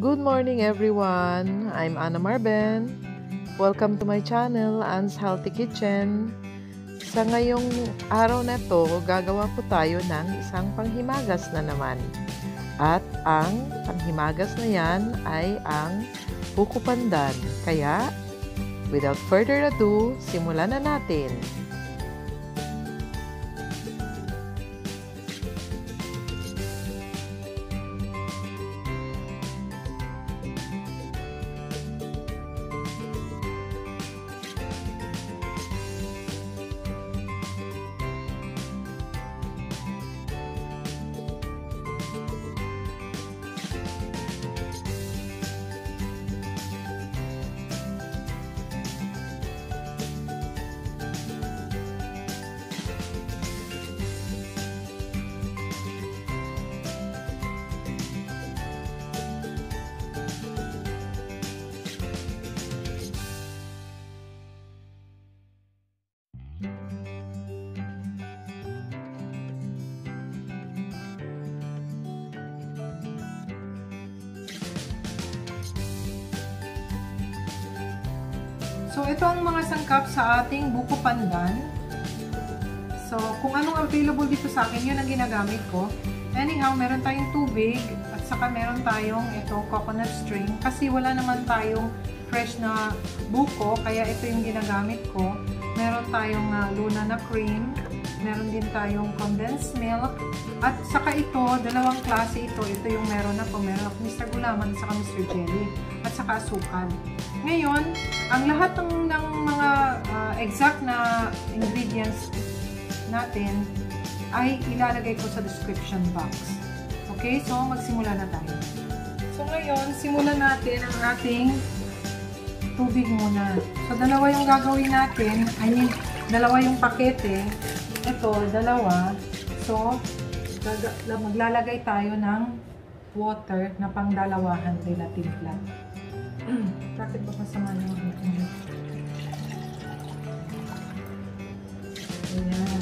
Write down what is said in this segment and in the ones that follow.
Good morning everyone! I'm Ana Marben. Welcome to my channel, Anne's Healthy Kitchen. Sa ngayong araw na to, gagawa po tayo ng isang panghimagas na naman. At ang panghimagas na yan ay ang Buko Pandan. Kaya, without further ado, simulan na natin. So, ito ang mga sangkap sa ating Buko Pandan. So, kung anong available dito sa akin, yun ang ginagamit ko. Anyhow, meron tayong tubig at saka meron tayong ito, coconut string. Kasi wala naman tayong fresh na buko, kaya ito yung ginagamit ko. Meron tayong luna na cream. Meron din tayong condensed milk. At saka ito, dalawang klase ito. Ito yung meron ako. Meron ako Mr. Gulaman at saka Mr. Jelly. At saka asukal. Ngayon, ang lahat ng mga exact na ingredients natin ay ilalagay ko sa description box. Okay? So, magsimula na tayo. So, ngayon, simulan natin ang ating tubig muna. So, dalawa yung gagawin natin. Dalawa yung pakete. Ito, dalawa. So, maglalagay tayo ng water na pangdalawahan nila timpla. Bakit ba kasama niyo? Ayan.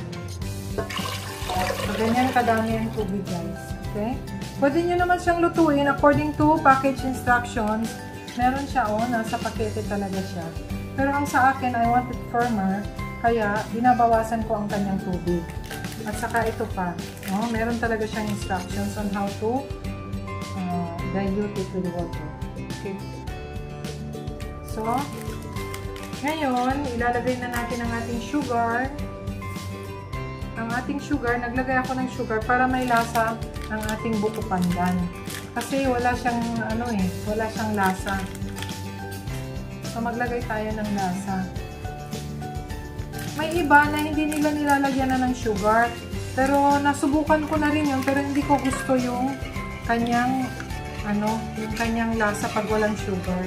So, ganyan kadami ang tubig, guys. Okay? Pwede nyo naman siyang lutuin according to package instructions. Meron siya, nasa pakete talaga siya. Pero ang sa akin, I want it firmer. Kaya, binabawasan ko ang kanyang tubig. At saka ito pa. Meron talaga siyang instructions on how to dilute it with water. Okay. So, ngayon, ilalagay na natin ang ating sugar. Ang ating sugar, naglagay ako ng sugar para may lasa ang ating Buko Pandan. Kasi wala siyang, wala siyang lasa. So, maglagay tayo ng lasa. May iba na hindi nila nilalagyan na ng sugar. Pero, nasubukan ko na rin yun. Pero, hindi ko gusto yung kanyang, yung kanyang lasa pag walang sugar.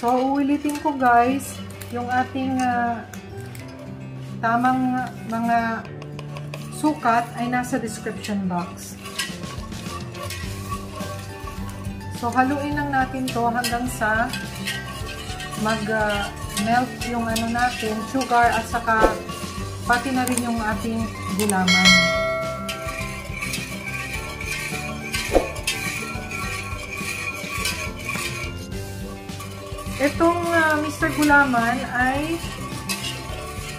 So, ulitin ko guys, yung ating tamang mga sukat ay nasa description box. So, haluin lang natin to hanggang sa mag-melt yung natin, sugar at saka pati na rin yung ating gulaman. Itong Mr. Gulaman ay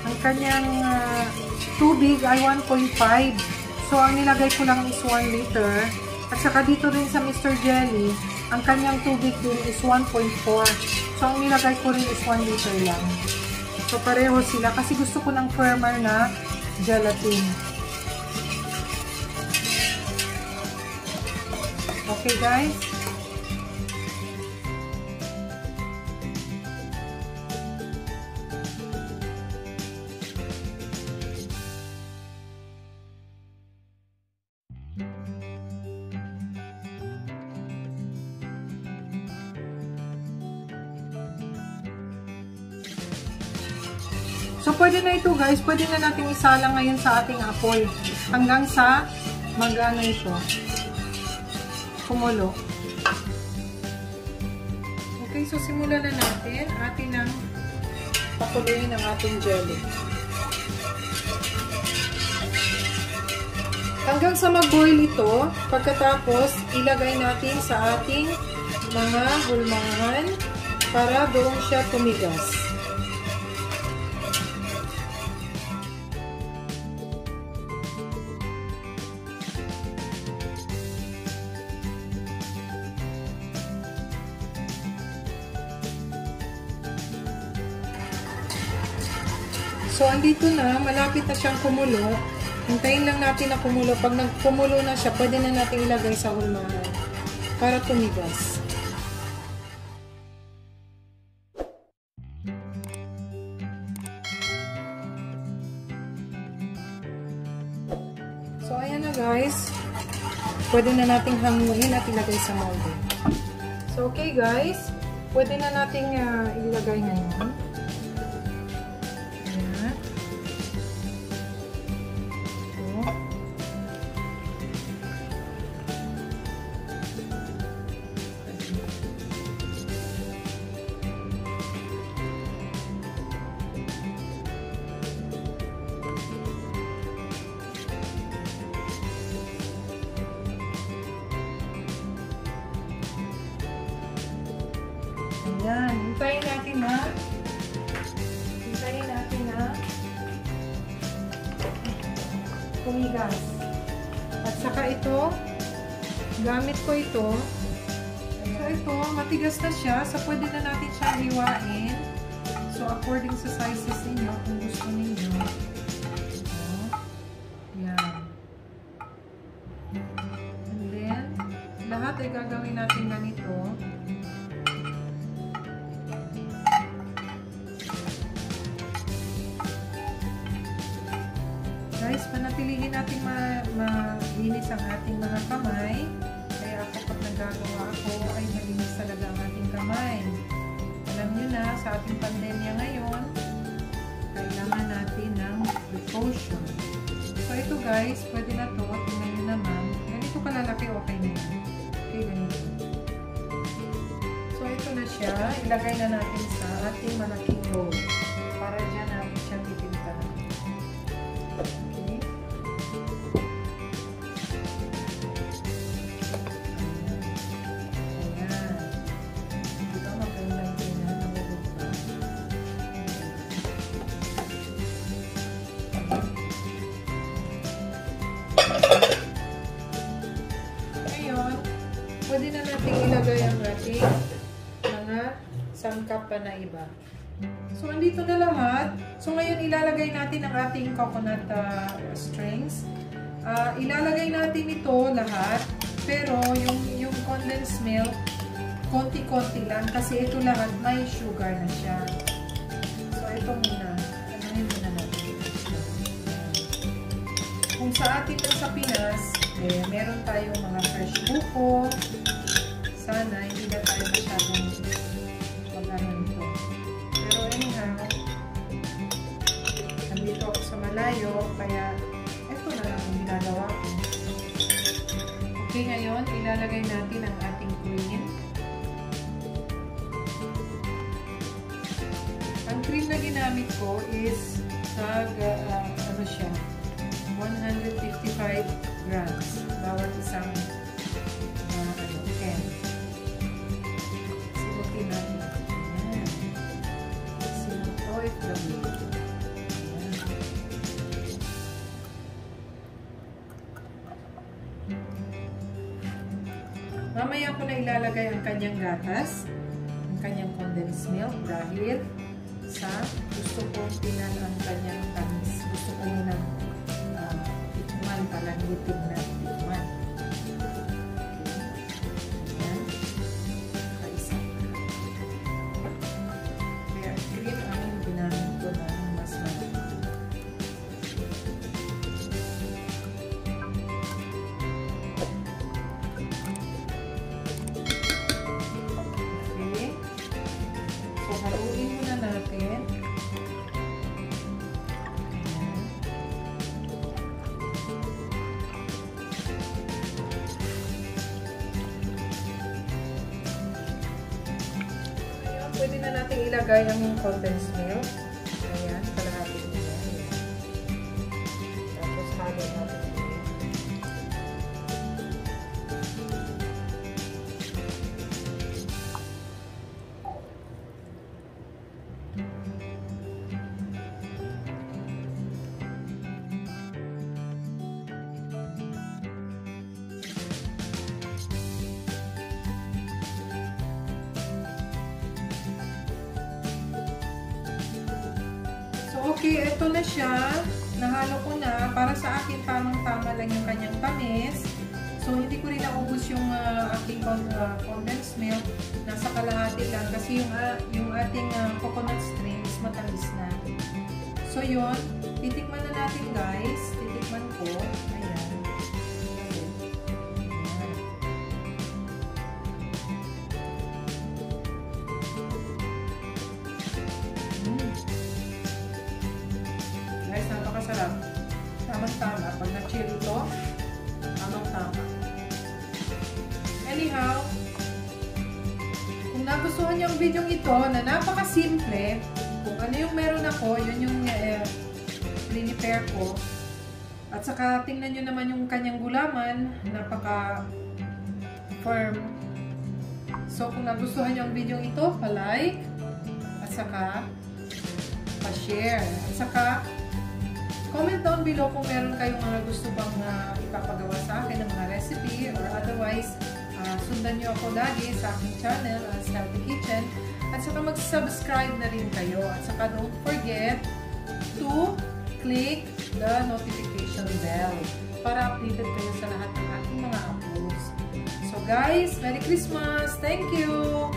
ang kanyang tubig ay 1.5. So, ang nilagay ko lang is 1 liter. At saka dito rin sa Mr. Jelly, ang kanyang tubig din is 1.4. So, ang nilagay ko rin is 1 liter lang. So, pareho sila kasi gusto ko ng firmer na gelatine. Okay, guys? So, pwede na ito guys. Pwede na natin isalang ngayon sa ating apoy. Hanggang sa ito. Kumulo. Okay, so simulan na natin. Atin ang pakuluin ang ating jelly. Hanggang sa mag-boil ito, pagkatapos ilagay natin sa ating mga hulmahan para doon siya tumigas. So, andito na, malapit na siyang kumulo. Hintayin lang natin na kumulo. Pag nagkumulo na siya, pwede na natin ilagay sa hulmahan para tumigas. So, ayan na guys. Pwede na nating hanguin at ilagay sa molde. So, okay guys. Pwede na nating ilagay ngayon. Ayan, hintayin natin na tumigas. At saka ito, gamit ko ito. So ito, matigas na siya. So pwede na natin siyang hiwain. So according sa sizes ninyo, kung gusto ninyo. Ayan. And then, lahat ay gagawin natin ganito. Guys, panatilihin natin malinis ang ating mga kamay. Kaya ako pag nagagawa ako ay malinis talaga ang ating kamay. Alam nyo na, sa ating pandemya ngayon, kailangan natin ng precaution. So ito guys, pwede na to. Tingnan nyo naman. Ganito kalalaki, okay na yan. Okay, ganito. So ito na siya. Ilagay na natin sa ating malaking bowl. Para dyan natin siya titinta. Ngayon, pwede na natin ilagay ang ating mga sangkap pa na iba. So, andito na lahat. So, ngayon ilalagay natin ang ating coconut strings. Ilalagay natin ito lahat. Pero, yung condensed milk, konti-konti lang. Kasi ito lahat may sugar na siya. So, ito muna. Anuhin muna natin. Kung sa atin sa Pinas, meron tayong mga fresh buko. Sana, hindi na tayo masyadong mag-ano nito. Pero anyhow, nandito ako sa malayo, kaya ito na lang ang ginagawa ko. Okay, ngayon, ilalagay natin ang ating cream. Ang cream na ginamit ko is ano siya, 155 grams bawat isang can. Simutin natin. Ayan. Simut the milk. Mamaya ko na ilalagay ang kanyang gatas, ang kanyang condensed milk dahil sa gusto kong tinan ang kanyang tamis. Gusto ko munang tikman pala, ngitig na tikman. Ayan. Kaisa. Kaya cream ang ginamit ko na mas malaki. Okay. So, haluin muna natin. Pwede na natin ilagay ang condensed milk. Ayan, kalahati nila. Tapos halo natin. Okay, ito na siya. Nahalo ko na. Para sa akin, tamang-tama lang yung kanyang tamis. So, hindi ko rin naubos yung aking condensed milk. Nasa kalahati lang. Kasi yung ating coconut strings, matamis na. So, yun. Titikman na natin, guys. Titikman ko. Ayan. Guys, napakasarap. Tamang-tama. Pag na-chill ito, tamang-tama. Anyhow, kung nagustuhan niyo ang video ito na napaka-simple, kung ano yung meron ako, yun yung prepare ko. At saka, tingnan nyo naman yung kanyang gulaman, napaka-firm. So, kung nagustuhan nyo ang video ito, pa-like, at saka, pa-share. At saka, comment down below kung meron kayong mga gusto bang ipapagawa sa akin ng mga recipe or otherwise, sundan nyo ako lagi sa aking channel as Healthy Kitchen. At saka mag-subscribe na rin kayo. At saka don't forget to click the notification bell para updated kayo sa lahat ng aking mga uploads. So guys, Merry Christmas! Thank you!